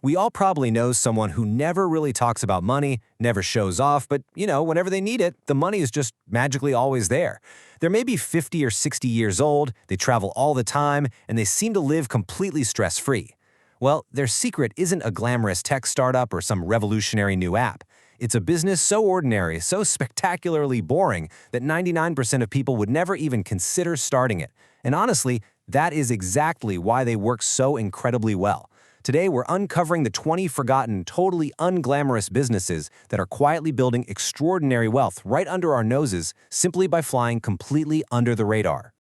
We all probably know someone who never really talks about money, never shows off, but, whenever they need it, the money is just magically always there. They may be 50 or 60 years old, they travel all the time, and they seem to live completely stress-free. Well, their secret isn't a glamorous tech startup or some revolutionary new app. It's a business so ordinary, so spectacularly boring, that 99% of people would never even consider starting it. And honestly, that is exactly why they work so incredibly well. Today, we're uncovering the 20 forgotten, totally unglamorous businesses that are quietly building extraordinary wealth right under our noses simply by flying completely under the radar.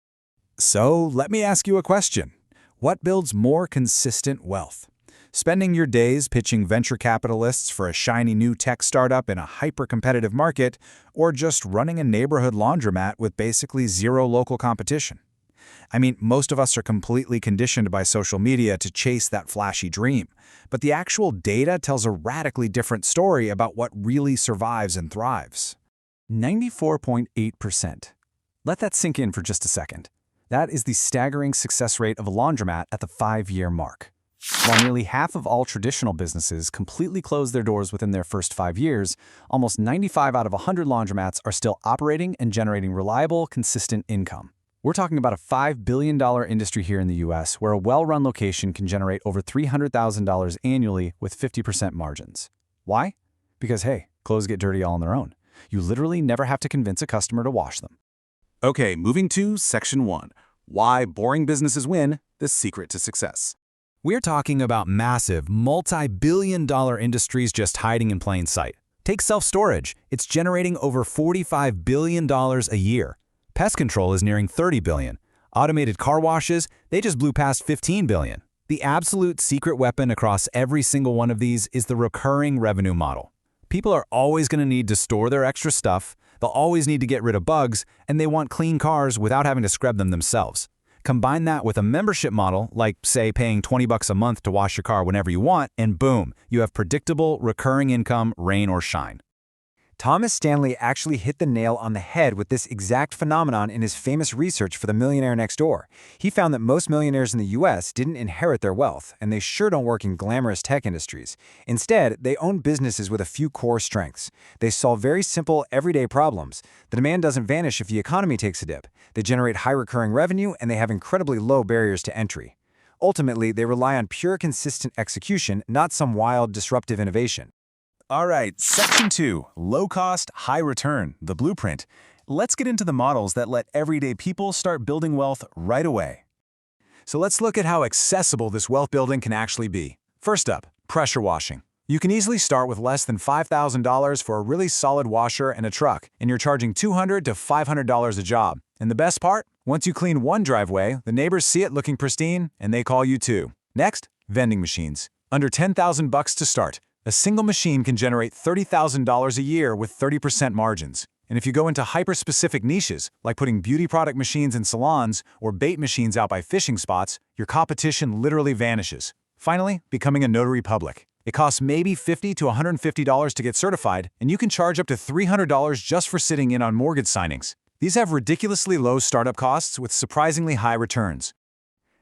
So, let me ask you a question. What builds more consistent wealth? Spending your days pitching venture capitalists for a shiny new tech startup in a hyper-competitive market, or just running a neighborhood laundromat with basically zero local competition? I mean, most of us are completely conditioned by social media to chase that flashy dream, but the actual data tells a radically different story about what really survives and thrives. 94.8%. Let that sink in for just a second. That is the staggering success rate of a laundromat at the 5-year mark. While nearly half of all traditional businesses completely close their doors within their first 5 years, almost 95 out of 100 laundromats are still operating and generating reliable, consistent income. We're talking about a $5 billion industry here in the US, where a well-run location can generate over $300,000 annually with 50% margins. Why? Because, hey, clothes get dirty all on their own. You literally never have to convince a customer to wash them. Okay, moving to Section 1. Why boring businesses win, the secret to success. We're talking about massive, multi-billion-dollar industries just hiding in plain sight. Take self-storage. It's generating over $45 billion a year. Pest control is nearing $30 billion. Automated car washes, they just blew past $15 billion. The absolute secret weapon across every single one of these is the recurring revenue model. People are always going to need to store their extra stuff, they'll always need to get rid of bugs, and they want clean cars without having to scrub them themselves. Combine that with a membership model, like, say, paying $20 a month to wash your car whenever you want, and boom, you have predictable, recurring income, rain or shine. Thomas Stanley actually hit the nail on the head with this exact phenomenon in his famous research for The Millionaire Next Door. He found that most millionaires in the US didn't inherit their wealth, and they sure don't work in glamorous tech industries. Instead, they own businesses with a few core strengths. They solve very simple, everyday problems. The demand doesn't vanish if the economy takes a dip. They generate high recurring revenue, and they have incredibly low barriers to entry. Ultimately, they rely on pure, consistent execution, not some wild, disruptive innovation. All right, Section 2. Low cost, high return, the blueprint. Let's get into the models that let everyday people start building wealth right away. So let's look at how accessible this wealth building can actually be. First up, pressure washing. You can easily start with less than $5,000 for a really solid washer and a truck, and you're charging $200 to $500 a job. And the best part? Once you clean one driveway, the neighbors see it looking pristine, and they call you too. Next, vending machines. Under $10,000 to start. A single machine can generate $30,000 a year with 30% margins. And if you go into hyper-specific niches, like putting beauty product machines in salons or bait machines out by fishing spots, your competition literally vanishes. Finally, becoming a notary public. It costs maybe $50 to $150 to get certified, and you can charge up to $300 just for sitting in on mortgage signings. These have ridiculously low startup costs with surprisingly high returns.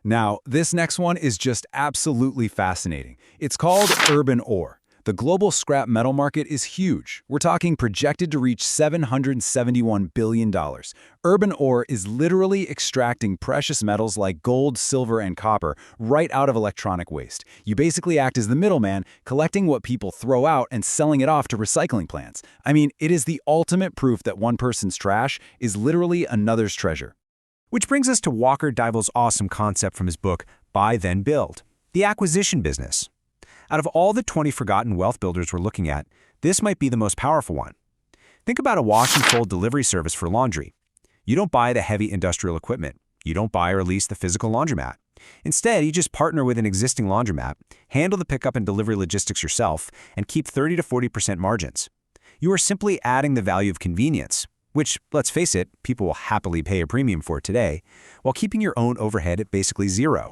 Now, this next one is just absolutely fascinating. It's called urban ore. The global scrap metal market is huge. We're talking projected to reach $771 billion. Urban ore is literally extracting precious metals like gold, silver, and copper right out of electronic waste. You basically act as the middleman, collecting what people throw out and selling it off to recycling plants. I mean, it is the ultimate proof that one person's trash is literally another's treasure. Which brings us to Walker Deibel's awesome concept from his book, Buy Then Build, the acquisition business. Out of all the 20 forgotten wealth builders we're looking at, this might be the most powerful one. Think about a wash and fold delivery service for laundry. You don't buy the heavy industrial equipment. You don't buy or lease the physical laundromat. Instead, you just partner with an existing laundromat, handle the pickup and delivery logistics yourself, and keep 30 to 40% margins. You are simply adding the value of convenience, which, let's face it, people will happily pay a premium for today, while keeping your own overhead at basically zero.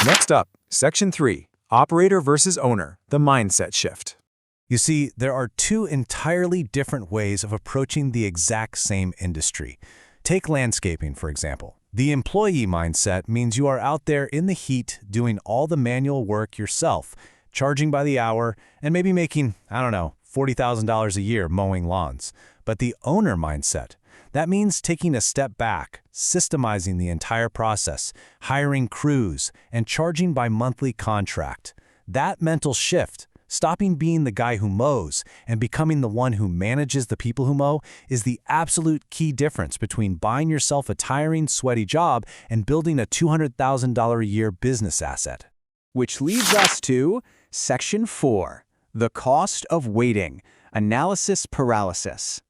Next up, Section 3. Operator versus owner, the mindset shift. You see, there are two entirely different ways of approaching the exact same industry. Take landscaping, for example. The employee mindset means you are out there in the heat doing all the manual work yourself, charging by the hour, and maybe making, I don't know, $40,000 a year mowing lawns. But the owner mindset, that means taking a step back, systemizing the entire process, hiring crews, and charging by monthly contract. That mental shift, stopping being the guy who mows and becoming the one who manages the people who mow, is the absolute key difference between buying yourself a tiring, sweaty job and building a $200,000 a year business asset. Which leads us to Section 4, the cost of waiting, analysis paralysis.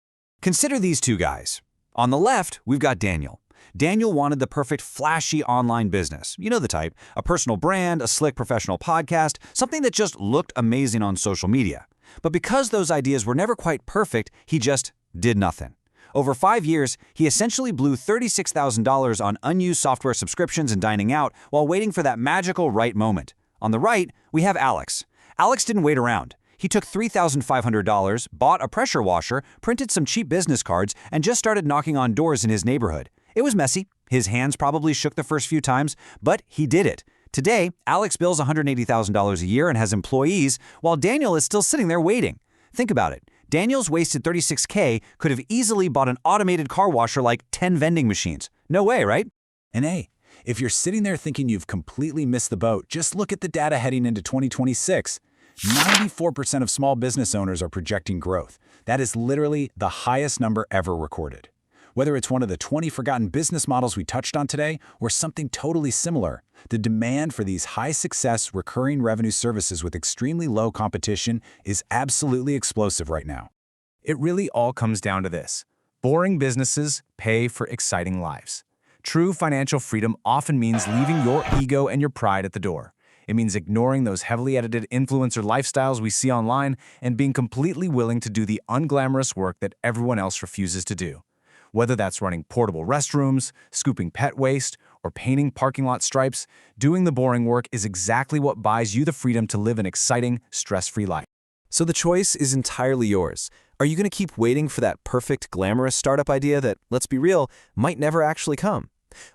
Consider these two guys. On the left, we've got Daniel. Daniel wanted the perfect flashy online business. You know the type, a personal brand, a slick professional podcast, something that just looked amazing on social media. But because those ideas were never quite perfect, he just did nothing. Over 5 years, he essentially blew $36,000 on unused software subscriptions and dining out while waiting for that magical right moment. On the right, we have Alex. Alex didn't wait around. He took $3,500, bought a pressure washer, printed some cheap business cards, and just started knocking on doors in his neighborhood. It was messy. His hands probably shook the first few times, but he did it. Today, Alex bills $180,000 a year and has employees, while Daniel is still sitting there waiting. Think about it. Daniel's wasted $36K could have easily bought an automated car washer like 10 vending machines. No way, right? And hey, if you're sitting there thinking you've completely missed the boat, just look at the data heading into 2026. 94% of small business owners are projecting growth. That is literally the highest number ever recorded. Whether it's one of the 20 forgotten business models we touched on today or something totally similar, the demand for these high-success, recurring revenue services with extremely low competition is absolutely explosive right now. It really all comes down to this. Boring businesses pay for exciting lives. True financial freedom often means leaving your ego and your pride at the door. It means ignoring those heavily edited influencer lifestyles we see online and being completely willing to do the unglamorous work that everyone else refuses to do. Whether that's running portable restrooms, scooping pet waste, or painting parking lot stripes, doing the boring work is exactly what buys you the freedom to live an exciting, stress-free life. So the choice is entirely yours. Are you going to keep waiting for that perfect, glamorous startup idea that, let's be real, might never actually come?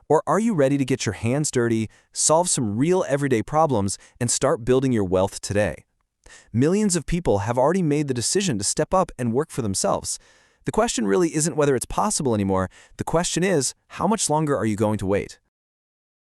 Or are you ready to get your hands dirty, solve some real everyday problems, and start building your wealth today? Millions of people have already made the decision to step up and work for themselves. The question really isn't whether it's possible anymore. The question is, how much longer are you going to wait?